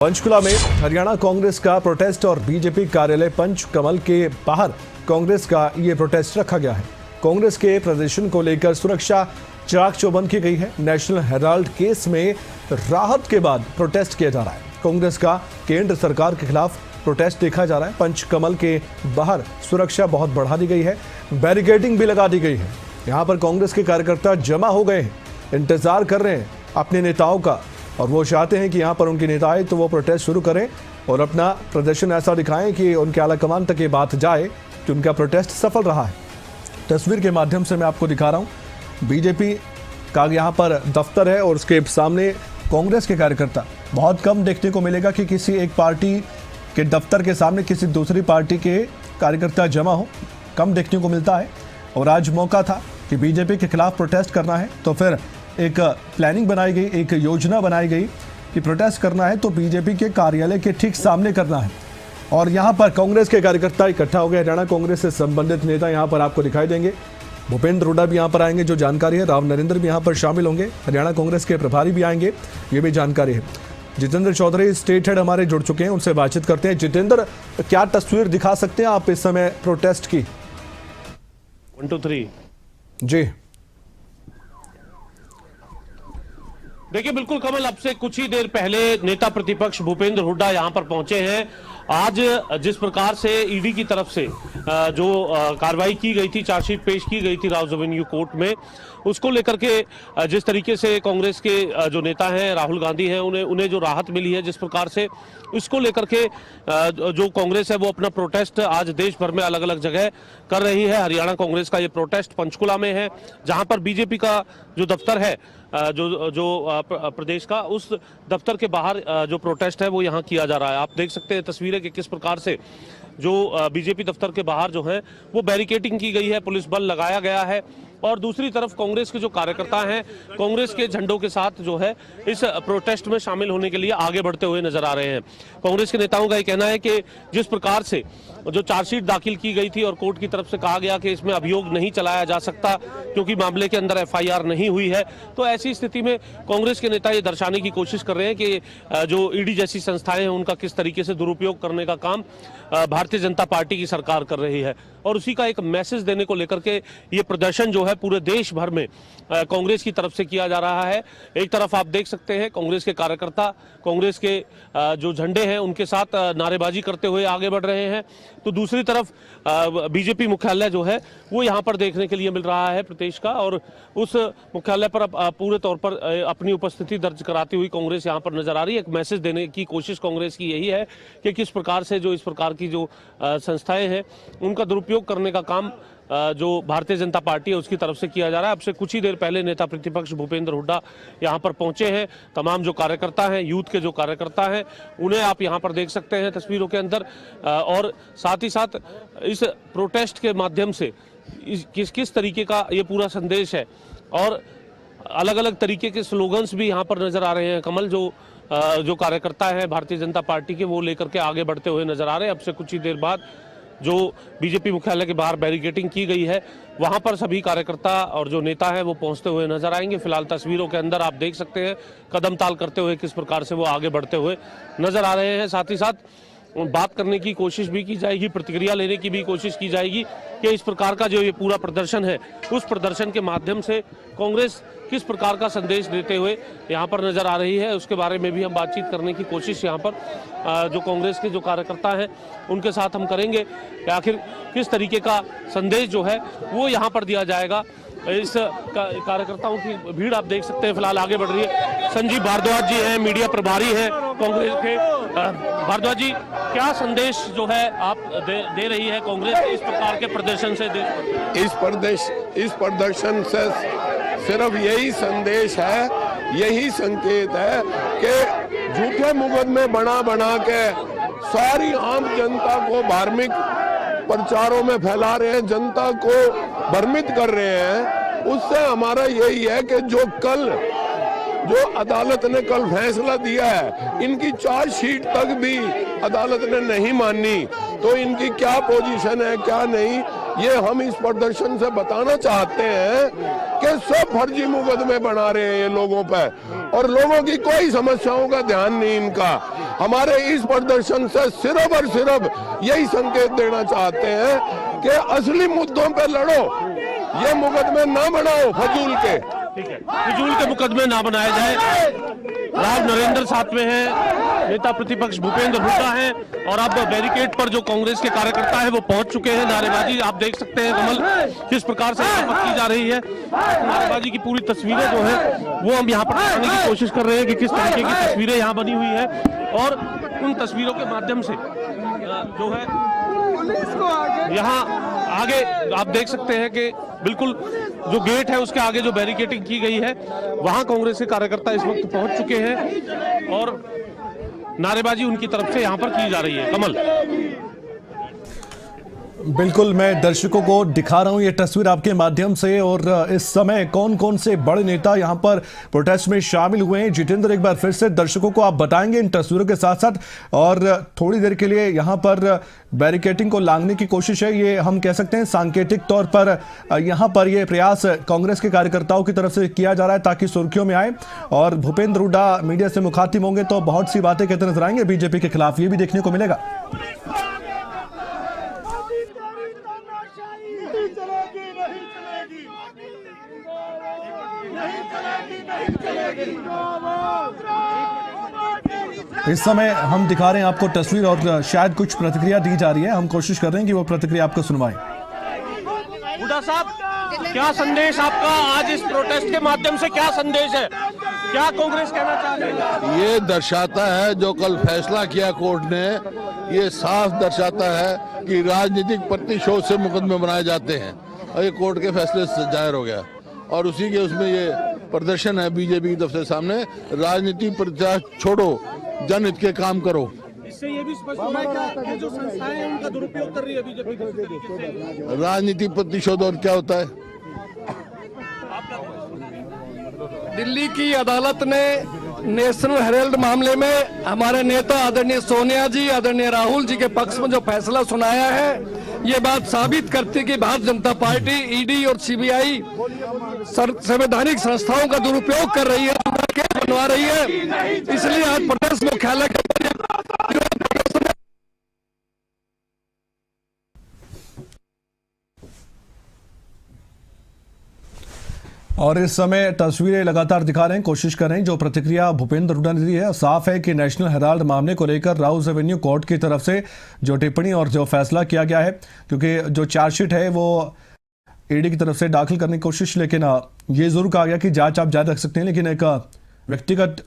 पंचकुला में हरियाणा कांग्रेस का प्रोटेस्ट और बीजेपी कार्यालय पंचकमल के बाहर कांग्रेस का ये प्रोटेस्ट रखा गया है। कांग्रेस के प्रदर्शन को लेकर सुरक्षा चाक चौबंद की गई है। नेशनल हेराल्ड केस में राहत के बाद प्रोटेस्ट किया जा रहा है। कांग्रेस का केंद्र सरकार के खिलाफ प्रोटेस्ट देखा जा रहा है। पंचकमल के बाहर सुरक्षा बहुत बढ़ा दी गई है, बैरिकेडिंग भी लगा दी गई है। यहाँ पर कांग्रेस के कार्यकर्ता जमा हो गए हैं, इंतजार कर रहे हैं अपने नेताओं का, और वो चाहते हैं कि यहाँ पर उनके नेता आए तो वो प्रोटेस्ट शुरू करें और अपना प्रदर्शन ऐसा दिखाएं कि उनके आलाकमान तक ये बात जाए कि उनका प्रोटेस्ट सफल रहा है। तस्वीर के माध्यम से मैं आपको दिखा रहा हूँ, बीजेपी का यहाँ पर दफ्तर है और उसके सामने कांग्रेस के कार्यकर्ता। बहुत कम देखने को मिलेगा कि किसी एक पार्टी के दफ्तर के सामने किसी दूसरी पार्टी के कार्यकर्ता जमा हो, कम देखने को मिलता है। और आज मौका था कि बीजेपी के खिलाफ प्रोटेस्ट करना है, तो फिर एक प्लानिंग बनाई गई, एक योजना बनाई गई कि प्रोटेस्ट करना है तो बीजेपी के कार्यालय के ठीक सामने करना है। और यहाँ पर कांग्रेस के कार्यकर्ता इकट्ठा हो गए। हरियाणा कांग्रेस से संबंधित नेता यहाँ पर आपको दिखाई देंगे। भूपेंद्र हुड्डा भी यहाँ पर आएंगे, जो जानकारी है। राव नरेंद्र भी यहाँ पर शामिल होंगे। हरियाणा कांग्रेस के प्रभारी भी आएंगे, ये भी जानकारी है। जितेंद्र चौधरी स्टेट हेड हमारे जुड़ चुके हैं, उनसे बातचीत करते हैं। जितेंद्र, क्या तस्वीर दिखा सकते हैं आप इस समय प्रोटेस्ट की? 1 2 3 जी देखिए, बिल्कुल कमल, अब से कुछ ही देर पहले नेता प्रतिपक्ष भूपेंद्र हुड्डा यहां पर पहुंचे हैं। आज जिस प्रकार से ईडी की तरफ से जो कार्रवाई की गई थी, चार्जशीट पेश की गई थी राउज एवेन्यू कोर्ट में, उसको लेकर के जिस तरीके से कांग्रेस के जो नेता हैं, राहुल गांधी हैं, उन्हें जो राहत मिली है जिस प्रकार से, इसको लेकर के जो कांग्रेस है वो अपना प्रोटेस्ट आज देश भर में अलग अलग जगह कर रही है। हरियाणा कांग्रेस का ये प्रोटेस्ट पंचकुला में है, जहां पर बीजेपी का जो दफ्तर है जो प्रदेश का, उस दफ्तर के बाहर जो प्रोटेस्ट है वो यहाँ किया जा रहा है। आप देख सकते हैं तस्वीरें कि किस प्रकार से जो बीजेपी दफ्तर के बाहर जो है वो बैरिकेडिंग की गई है, पुलिस बल लगाया गया है। और दूसरी तरफ कांग्रेस के जो कार्यकर्ता हैं, कांग्रेस के झंडों के साथ जो है इस प्रोटेस्ट में शामिल होने के लिए आगे बढ़ते हुए नजर आ रहे हैं। कांग्रेस के नेताओं का ये कहना है कि जिस प्रकार से जो चार्जशीट दाखिल की गई थी और कोर्ट की तरफ से कहा गया कि इसमें अभियोग नहीं चलाया जा सकता क्योंकि मामले के अंदर एफआईआर नहीं हुई है, तो ऐसी स्थिति में कांग्रेस के नेता ये दर्शाने की कोशिश कर रहे हैं कि जो ईडी जैसी संस्थाएं हैं उनका किस तरीके से दुरुपयोग करने का काम भारतीय जनता पार्टी की सरकार कर रही है। और उसी का एक मैसेज देने को लेकर के ये प्रदर्शन जो है पूरे देश भर में कांग्रेस की तरफ से किया जा रहा है। एक तरफ आप देख सकते हैं कांग्रेस के कार्यकर्ता कांग्रेस के जो झंडे हैं उनके साथ नारेबाजी करते हुए आगे बढ़ रहे हैं, तो दूसरी तरफ बीजेपी मुख्यालय जो है वो यहाँ पर देखने के लिए मिल रहा है प्रदेश का, और उस मुख्यालय पर पूरे तौर पर अपनी उपस्थिति दर्ज कराती हुई कांग्रेस यहाँ पर नजर आ रही है। एक मैसेज देने की कोशिश कांग्रेस की यही है कि किस प्रकार से जो इस प्रकार की जो संस्थाएं हैं उनका दुरुपयोग करने का काम जो भारतीय जनता पार्टी है उसकी तरफ से किया जा रहा है। अब से कुछ ही देर पहले नेता प्रतिपक्ष भूपेंद्र हुड्डा यहाँ पर पहुंचे हैं। तमाम जो कार्यकर्ता हैं, यूथ के जो कार्यकर्ता हैं, उन्हें आप यहाँ पर देख सकते हैं तस्वीरों के अंदर। और साथ ही साथ इस प्रोटेस्ट के माध्यम से किस तरीके का ये पूरा संदेश है, और अलग अलग तरीके के स्लोगन्स भी यहाँ पर नजर आ रहे हैं। कमल, जो कार्यकर्ता है भारतीय जनता पार्टी के, वो लेकर के आगे बढ़ते हुए नजर आ रहे हैं। अब से कुछ ही देर बाद जो बीजेपी मुख्यालय के बाहर बैरिकेडिंग की गई है वहां पर सभी कार्यकर्ता और जो नेता है वो पहुंचते हुए नजर आएंगे। फिलहाल तस्वीरों के अंदर आप देख सकते हैं कदम ताल करते हुए किस प्रकार से वो आगे बढ़ते हुए नजर आ रहे हैं। साथ ही साथ बात करने की कोशिश भी की जाएगी, प्रतिक्रिया लेने की भी कोशिश की जाएगी कि इस प्रकार का जो ये पूरा प्रदर्शन है, उस प्रदर्शन के माध्यम से कांग्रेस किस प्रकार का संदेश देते हुए यहाँ पर नजर आ रही है, उसके बारे में भी हम बातचीत करने की कोशिश यहाँ पर जो कांग्रेस के जो कार्यकर्ता हैं उनके साथ हम करेंगे कि आखिर किस तरीके का संदेश जो है वो यहाँ पर दिया जाएगा। इस कार्यकर्ताओं की भीड़ आप देख सकते हैं फिलहाल आगे बढ़ रही है। संजीव भारद्वाज जी हैं, मीडिया प्रभारी हैं कांग्रेस के। भारद्वाज जी, क्या संदेश जो है आप दे रही है कांग्रेस इस प्रकार के प्रदर्शन से? इस प्रदर्शन से सिर्फ यही संदेश है, यही संकेत है कि झूठे मुकदमे बना के सारी आम जनता को धार्मिक प्रचारों में फैला रहे हैं, जनता को भ्रमित कर रहे हैं। उससे हमारा यही है कि जो अदालत ने कल फैसला दिया है, इनकी चार्जशीट तक भी अदालत ने नहीं मानी, तो इनकी क्या पोजीशन है क्या नहीं, ये हम इस प्रदर्शन से बताना चाहते हैं कि सब फर्जी मुकदमे बना रहे हैं ये लोगों पे, और लोगों की कोई समस्याओं का ध्यान नहीं इनका। हमारे इस प्रदर्शन से सिर्फ और सिर्फ यही संकेत देना चाहते हैं कि असली मुद्दों पे लड़ो, ये मुकदमे ना बनाओ फजूल के। ठीक है, फिजूल के मुकदमे ना बनाए जाए। राव नरेंद्र साथ में है, नेता प्रतिपक्ष भूपेंद्र हुड्डा हैं, और अब बैरिकेड पर जो कांग्रेस के कार्यकर्ता है वो पहुंच चुके हैं। नारेबाजी आप देख सकते हैं कमल किस प्रकार से की जा रही है। नारेबाजी की पूरी तस्वीरें जो है वो हम यहाँ पर दिखाने की कोशिश कर रहे हैं कि किस तरीके की तस्वीरें यहाँ बनी हुई है, और उन तस्वीरों के माध्यम से जो है यहाँ आगे आप देख सकते हैं कि बिल्कुल जो गेट है उसके आगे जो बैरिकेडिंग की गई है वहां कांग्रेस के कार्यकर्ता इस वक्त पहुंच चुके हैं और नारेबाजी उनकी तरफ से यहां पर की जा रही है। कमल, बिल्कुल, मैं दर्शकों को दिखा रहा हूं ये तस्वीर आपके माध्यम से, और इस समय कौन कौन से बड़े नेता यहां पर प्रोटेस्ट में शामिल हुए हैं। जितेंद्र, एक बार फिर से दर्शकों को आप बताएंगे इन तस्वीरों के साथ साथ, और थोड़ी देर के लिए यहां पर बैरिकेडिंग को लांघने की कोशिश है, ये हम कह सकते हैं सांकेतिक तौर पर यहां पर यह प्रयास कांग्रेस के कार्यकर्ताओं की तरफ से किया जा रहा है ताकि सुर्खियों में आए, और भूपेंद्र हुड्डा मीडिया से मुखातिब होंगे तो बहुत सी बातें कहते नजर आएंगे बीजेपी के खिलाफ, ये भी देखने को मिलेगा। इस समय हम दिखा रहे हैं आपको तस्वीर, और शायद कुछ प्रतिक्रिया दी जा रही है, हम कोशिश कर रहे हैं कि वो प्रतिक्रिया आपको सुनवाएं। हुड्डा साहब, क्या संदेश आपका आज इस प्रोटेस्ट के माध्यम से, क्या संदेश है, क्या कांग्रेस कहना चाह रही है? ये दर्शाता है जो कल फैसला किया कोर्ट ने, ये साफ दर्शाता है कि राजनीतिक प्रतिशोध से मुकदमे बनाए जाते हैं, और ये कोर्ट के फैसले से जाहिर हो गया, और उसी के उसमें ये प्रदर्शन है बीजेपी की तरफ से सामने। राजनीति प्रतिशोध छोड़ो, जनहित के काम करो। इससे ये भी स्पष्ट हो रहा है कि जो संस्थाएं हैं उनका दुरुपयोग कर रही है बीजेपी किसी तरीके से। राजनीति प्रतिशोध और क्या होता है? दिल्ली की अदालत ने नेशनल हेराल्ड मामले में हमारे नेता आदरणीय सोनिया जी, आदरणीय राहुल जी के पक्ष में जो फैसला सुनाया है, ये बात साबित करती है कि भारतीय जनता पार्टी ईडी और सीबीआई संवैधानिक संस्थाओं का दुरुपयोग कर रही है, बनवा रही है। इसलिए आज प्रदेश मुख्यालय के और इस समय तस्वीरें लगातार दिखा रहे हैं, कोशिश कर रहे हैं। जो प्रतिक्रिया भूपेंद्र हुड्डा ने दी है, साफ है कि नेशनल हेराल्ड मामले को लेकर राउज एवेन्यू कोर्ट की तरफ से जो टिप्पणी और जो फैसला किया गया है, क्योंकि जो चार्जशीट है वो ईडी की तरफ से दाखिल करने की कोशिश, लेकिन ये जरूर कहा गया कि जांच आप जारी रख सकते हैं, लेकिन एक व्यक्तिगत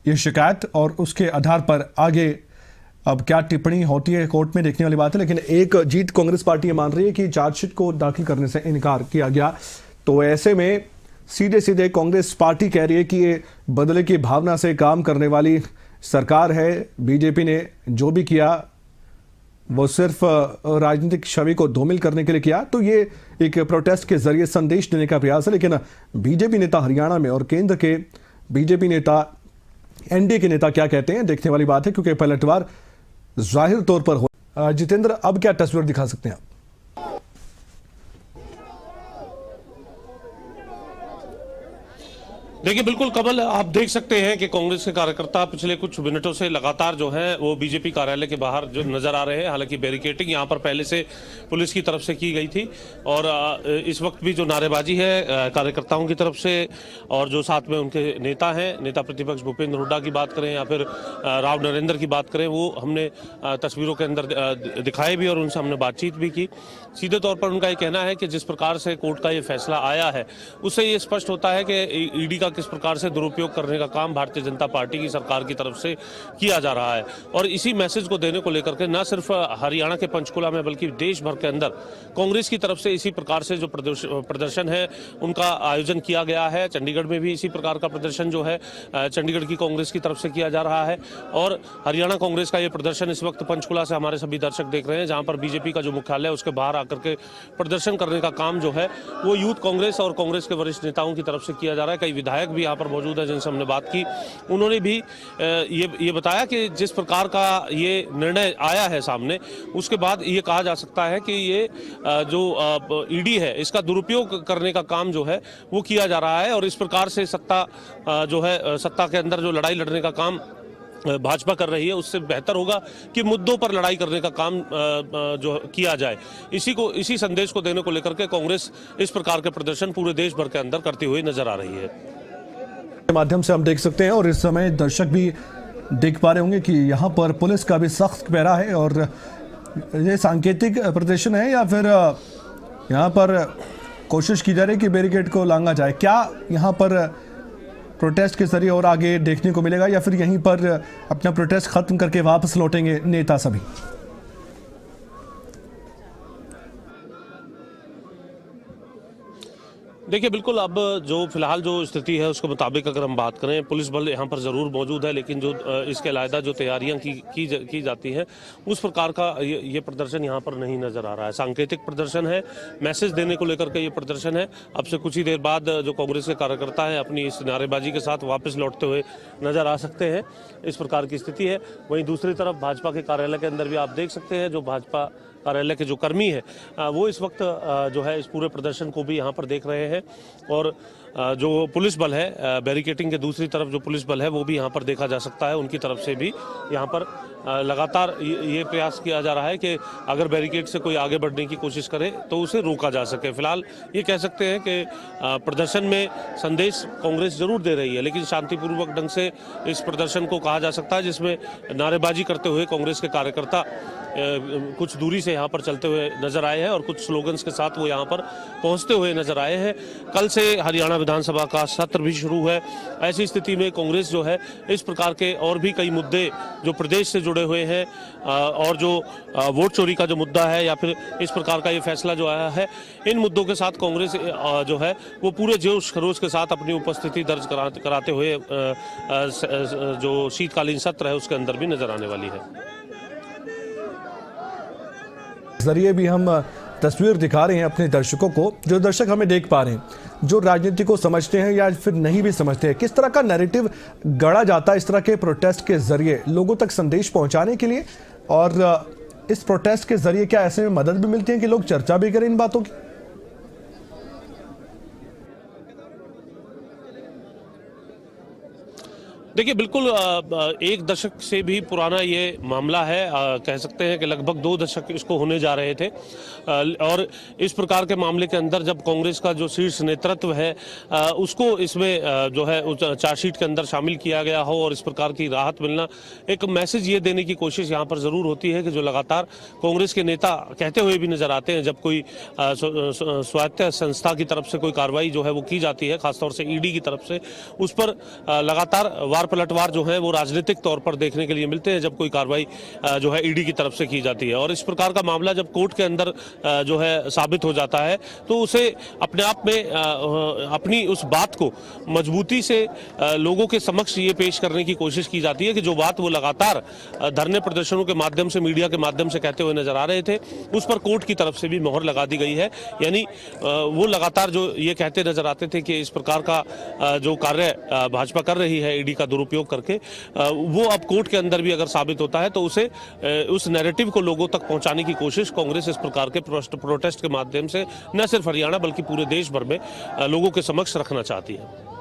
ये शिकायत और उसके आधार पर आगे अब क्या टिप्पणी होती है कोर्ट में देखने वाली बात है। लेकिन एक जीत कांग्रेस पार्टी ये मान रही है कि चार्जशीट को दाखिल करने से इनकार किया गया, तो ऐसे में सीधे सीधे कांग्रेस पार्टी कह रही है कि ये बदले की भावना से काम करने वाली सरकार है। बीजेपी ने जो भी किया वो सिर्फ राजनीतिक छवि को धूमिल करने के लिए किया, तो ये एक प्रोटेस्ट के जरिए संदेश देने का प्रयास है। लेकिन बीजेपी नेता हरियाणा में और केंद्र के बीजेपी नेता, एनडीए के नेता क्या कहते हैं देखने वाली बात है, क्योंकि पलटवार जाहिर तौर पर हो। जितेंद्र, अब क्या तस्वीर दिखा सकते हैं आप? देखिए बिल्कुल कमल, आप देख सकते हैं कि कांग्रेस के कार्यकर्ता पिछले कुछ मिनटों से लगातार जो है वो बीजेपी कार्यालय के बाहर जो नजर आ रहे हैं। हालांकि बैरिकेडिंग यहां पर पहले से पुलिस की तरफ से की गई थी, और इस वक्त भी जो नारेबाजी है कार्यकर्ताओं की तरफ से, और जो साथ में उनके नेता हैं, नेता प्रतिपक्ष भूपेंद्र हुड्डा की बात करें या फिर राव नरेंद्र की बात करें, वो हमने तस्वीरों के अंदर दिखाए भी और उनसे हमने बातचीत भी की। सीधे तौर पर उनका ये कहना है कि जिस प्रकार से कोर्ट का ये फैसला आया है उससे ये स्पष्ट होता है कि ईडी का किस प्रकार से दुरुपयोग करने का काम भारतीय जनता पार्टी की सरकार की तरफ से किया जा रहा है, और इसी मैसेज को देने को लेकर के न सिर्फ हरियाणा के पंचकुला में बल्कि देश भर के अंदर कांग्रेस की तरफ से इसी प्रकार से जो प्रदर्शन है उनका आयोजन किया गया है। चंडीगढ़ में भी इसी प्रकार का प्रदर्शन जो है चंडीगढ़ की कांग्रेस की तरफ से किया जा रहा है, और हरियाणा कांग्रेस का ये प्रदर्शन इस वक्त पंचकुला से हमारे सभी दर्शक देख रहे हैं, जहां पर बीजेपी का जो मुख्यालय है उसके बाहर आकर के प्रदर्शन करने का काम जो है वो यूथ कांग्रेस और कांग्रेस के वरिष्ठ नेताओं की तरफ से किया जा रहा है। कई विधायक विधायक भी यहाँ पर मौजूद है जिनसे हमने बात की। उन्होंने भी ये बताया कि जिस प्रकार का ये निर्णय आया है सामने, उसके बाद ये कहा जा सकता है कि ये जो ईडी है इसका दुरुपयोग करने का काम जो है वो किया जा रहा है, और इस प्रकार से सत्ता के अंदर जो लड़ाई लड़ने का काम भाजपा कर रही है उससे बेहतर होगा कि मुद्दों पर लड़ाई करने का काम जो किया जाए। इसी संदेश को देने को लेकर के कांग्रेस इस प्रकार के प्रदर्शन पूरे देश भर के अंदर करती हुई नजर आ रही है। के माध्यम से हम देख सकते हैं, और इस समय दर्शक भी देख पा रहे होंगे कि यहाँ पर पुलिस का भी सख्त पहरा है, और ये सांकेतिक प्रदर्शन है या फिर यहाँ पर कोशिश की जा रही है कि बैरिकेड को लांघा जाए। क्या यहाँ पर प्रोटेस्ट के जरिए और आगे देखने को मिलेगा, या फिर यहीं पर अपना प्रोटेस्ट खत्म करके वापस लौटेंगे नेता सभी? देखिए, बिल्कुल अब जो फिलहाल जो स्थिति है उसके मुताबिक अगर हम बात करें, पुलिस बल यहाँ पर ज़रूर मौजूद है, लेकिन जो इसके अलावा जो तैयारियां की जाती हैं उस प्रकार का ये प्रदर्शन यहाँ पर नहीं नज़र आ रहा है। सांकेतिक प्रदर्शन है, मैसेज देने को लेकर के ये प्रदर्शन है। अब से कुछ ही देर बाद जो कांग्रेस के कार्यकर्ता हैं अपनी इस नारेबाजी के साथ वापस लौटते हुए नज़र आ सकते हैं, इस प्रकार की स्थिति है। वहीं दूसरी तरफ भाजपा के कार्यालय के अंदर भी आप देख सकते हैं, जो भाजपा कार्यालय के जो कर्मी है वो इस वक्त जो है इस पूरे प्रदर्शन को भी यहाँ पर देख रहे हैं, और जो पुलिस बल है, बैरिकेटिंग के दूसरी तरफ जो पुलिस बल है वो भी यहाँ पर देखा जा सकता है। उनकी तरफ से भी यहाँ पर लगातार ये प्रयास किया जा रहा है कि अगर बैरिकेड से कोई आगे बढ़ने की कोशिश करे तो उसे रोका जा सके। फिलहाल ये कह सकते हैं कि प्रदर्शन में संदेश कांग्रेस जरूर दे रही है, लेकिन शांतिपूर्वक ढंग से इस प्रदर्शन को कहा जा सकता है, जिसमें नारेबाजी करते हुए कांग्रेस के कार्यकर्ता कुछ दूरी से यहाँ पर चलते हुए नजर आए हैं और कुछ स्लोगन्स के साथ वो यहाँ पर पहुँचते हुए नजर आए हैं। कल से हरियाणा विधानसभा का सत्र भी शुरू है। ऐसी स्थिति में कांग्रेस जो है इस प्रकार के और भी कई मुद्दे जो प्रदेश से जुड़े हुए हैं, और जो वोट चोरी का जो मुद्दा है या फिर इस प्रकार का ये फैसला जो आया है, इन मुद्दों के साथ कांग्रेस जो है वो पूरे जोश खरोश के साथ अपनी उपस्थिति दर्ज कराते हुए जो शीतकालीन सत्र है उसके अंदर भी नजर आने वाली है। जरिए भी हम तस्वीर दिखा रहे हैं अपने दर्शकों को, जो दर्शक हमें देख पा रहे हैं, जो राजनीति को समझते हैं या फिर नहीं भी समझते हैं, किस तरह का नैरेटिव गढ़ा जाता है इस तरह के प्रोटेस्ट के जरिए लोगों तक संदेश पहुंचाने के लिए। और इस प्रोटेस्ट के जरिए क्या ऐसे में मदद भी मिलती है कि लोग चर्चा भी करें इन बातों की? देखिए, बिल्कुल एक दशक से भी पुराना ये मामला है। कह सकते हैं कि लगभग 2 दशक इसको होने जा रहे थे, और इस प्रकार के मामले के अंदर जब कांग्रेस का जो शीर्ष नेतृत्व है उसको इसमें जो है चार्जशीट के अंदर शामिल किया गया हो और इस प्रकार की राहत मिलना, एक मैसेज ये देने की कोशिश यहाँ पर ज़रूर होती है कि जो लगातार कांग्रेस के नेता कहते हुए भी नजर आते हैं, जब कोई स्वायत्त संस्था की तरफ से कोई कार्रवाई जो है वो की जाती है, खासतौर से ईडी की तरफ से, उस पर लगातार पलटवार जो है वो राजनीतिक तौर पर देखने के लिए मिलते हैं जब कोई कार्रवाई जो है ईडी की तरफ से की जाती है। और इस प्रकार का मामला जब कोर्ट के अंदर जो है साबित हो जाता है तो उसे अपने आप में अपनी उस बात को मजबूती से लोगों के समक्ष ये पेश करने की कोशिश की जाती है कि जो बात वो लगातार धरने प्रदर्शनों के माध्यम से, मीडिया के माध्यम से कहते हुए नजर आ रहे थे, उस पर कोर्ट की तरफ से भी मोहर लगा दी गई है। यानी वो लगातार जो ये कहते नजर आते थे कि इस प्रकार का जो कार्य भाजपा कर रही है ईडी का दुरुपयोग करके, वो अब कोर्ट के अंदर भी अगर साबित होता है तो उसे उस नैरेटिव को लोगों तक पहुंचाने की कोशिश कांग्रेस इस प्रकार के प्रोटेस्ट के माध्यम से न सिर्फ हरियाणा बल्कि पूरे देश भर में लोगों के समक्ष रखना चाहती है।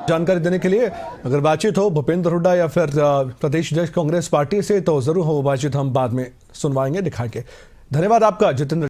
जानकारी देने के लिए अगर बातचीत हो भूपेंद्र हुड्डा या फिर प्रदेश अध्यक्ष कांग्रेस पार्टी से, तो जरूर हो बातचीत हम बाद में सुनवाएंगे, दिखाएंगे। धन्यवाद आपका जितेंद्र।